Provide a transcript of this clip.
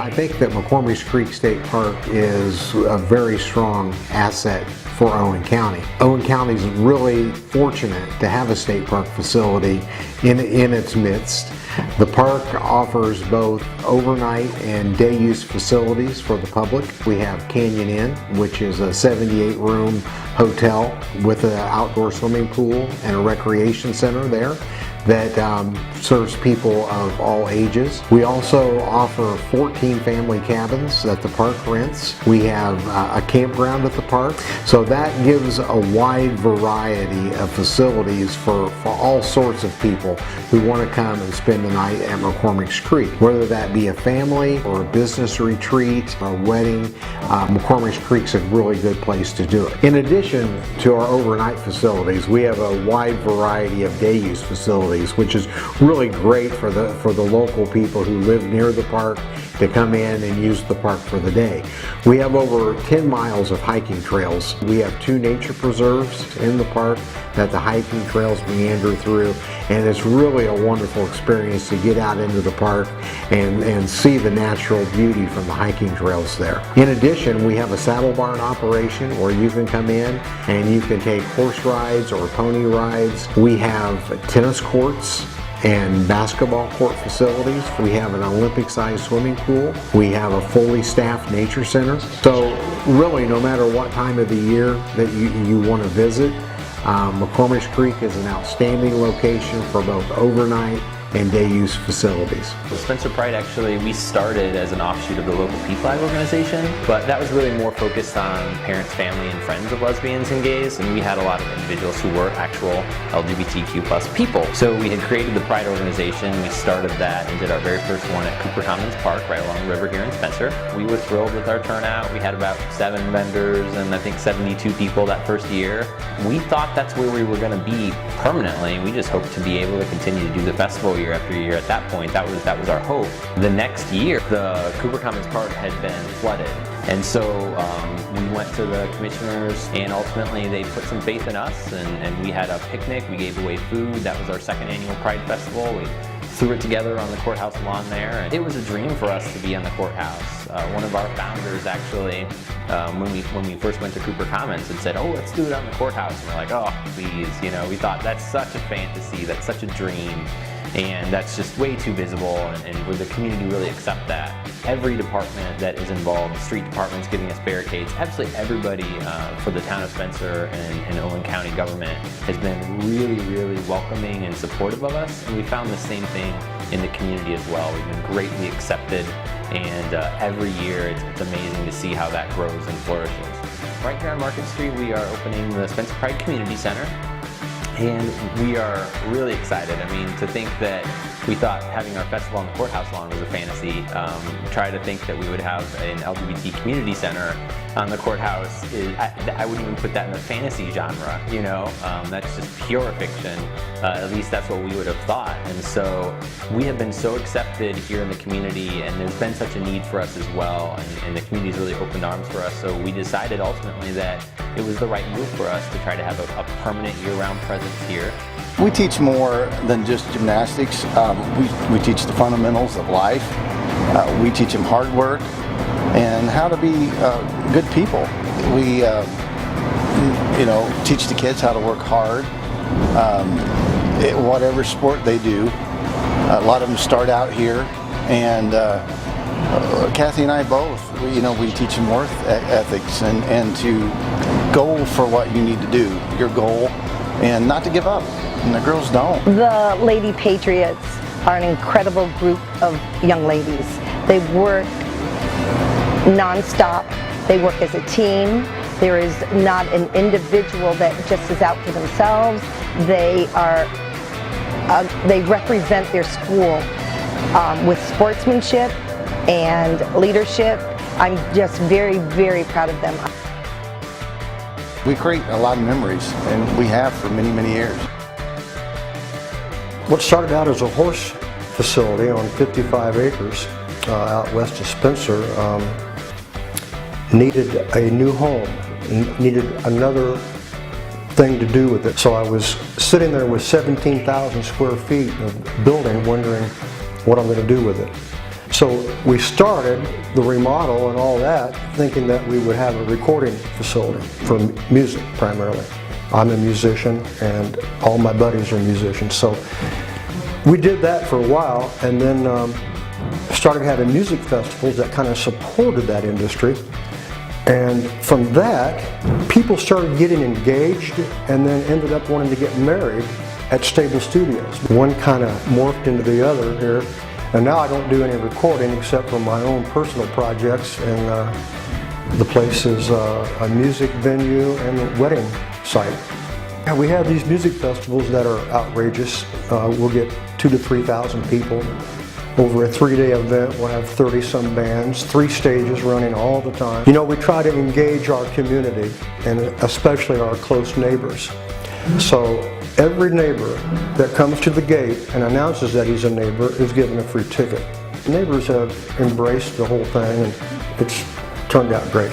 I think that McCormick's Creek State Park is a very strong asset for Owen County. Owen County is really fortunate to have a state park facility in its midst. The park offers both overnight and day use facilities for the public. We have Canyon Inn, which is a 78-room hotel with an outdoor swimming pool and a recreation center there that serves people of all ages. We also offer 14 family cabins that the park rents. We have a campground at the park. So that gives a wide variety of facilities for all sorts of people who want to come and spend the night at McCormick's Creek. Whether that be a family or a business retreat or a wedding, McCormick's Creek's a really good place to do it. In addition to our overnight facilities, we have a wide variety of day use facilities, which is really great for the local people who live near the park to come in and use the park for the day. We have over 10 miles of hiking trails. We have 2 nature preserves in the park that the hiking trails meander through, and it's really a wonderful experience to get out into the park and see the natural beauty from the hiking trails there. In addition, we have a saddle barn operation where you can come in and you can take horse rides or pony rides. We have tennis courts and basketball court facilities. We have an Olympic-sized swimming pool. We have a fully staffed nature center. So really, no matter what time of the year that you want to visit, McCormick's Creek is an outstanding location for both overnight and day use facilities. Spencer Pride, actually, we started as an offshoot of the local PFLAG organization, but that was really more focused on parents, family, and friends of lesbians and gays, and we had a lot of individuals who were actual LGBTQ plus people. So we had created the Pride organization. We started that and did our very first one at Cooper Commons Park, right along the river here in Spencer. We were thrilled with our turnout. We had about 7 vendors and I think 72 people that first year. We thought that's where we were going to be permanently. We just hoped to be able to continue to do the festival year after year. At that point, that was our hope. The next year, the Cooper Commons Park had been flooded, and so we went to the commissioners, and ultimately they put some faith in us, and we had a picnic. We gave away food. That was our second annual Pride Festival. We threw it together on the courthouse lawn there, and it was a dream for us to be on the courthouse. One of our founders actually, when we first went to Cooper Commons, had said, "Oh, let's do it on the courthouse." And we're like, "Oh, please!" You know, we thought that's such a fantasy, that's such a dream. And that's just way too visible, and would the community really accept that? Every department that is involved, the street department's giving us barricades, absolutely everybody for the town of Spencer and Owen County government has been really, really welcoming and supportive of us, and we found the same thing in the community as well. We've been greatly accepted, and every year it's amazing to see how that grows and flourishes. Right here on Market Street, we are opening the Spencer Pride Community Center. And we are really excited. I mean, to think that we thought having our festival on the courthouse lawn was a fantasy. Try to think that we would have an LGBT community center on the courthouse. I wouldn't even put that in the fantasy genre, you know? That's just pure fiction. At least that's what we would have thought. And so we have been so accepted here in the community, and there's been such a need for us as well, and the community's really opened arms for us. So we decided ultimately that it was the right move for us to try to have a permanent year-round presence here. We teach more than just gymnastics. We teach the fundamentals of life. We teach them hard work and how to be good people. We teach the kids how to work hard. Whatever sport they do, a lot of them start out here, and Kathy and I both, we teach them work ethics and to go for what you need to do, your goal, and not to give up. And the girls don't. The Lady Patriots are an incredible group of young ladies. They work non-stop. They work as a team. There is not an individual that just is out for themselves. They represent their school with sportsmanship and leadership. I'm just very, very proud of them. We create a lot of memories, and we have for many, many years. What started out as a horse facility on 55 acres out west of Spencer needed a new home, needed another thing to do with it. So I was sitting there with 17,000 square feet of building, wondering what I'm going to do with it. So we started the remodel and all that thinking that we would have a recording facility for music primarily. I'm a musician and all my buddies are musicians. So we did that for a while and then started having music festivals that kind of supported that industry. And from that, people started getting engaged and then ended up wanting to get married at Stable Studios. One kind of morphed into the other here. And now I don't do any recording except for my own personal projects. And the place is a music venue and a wedding site. And we have these music festivals that are outrageous. We'll get 2,000 to 3,000 people. Over a 3-day event, we'll have 30-some bands, 3 stages running all the time. You know, we try to engage our community, and especially our close neighbors. So every neighbor that comes to the gate and announces that he's a neighbor is given a free ticket. Neighbors have embraced the whole thing, and it's turned out great.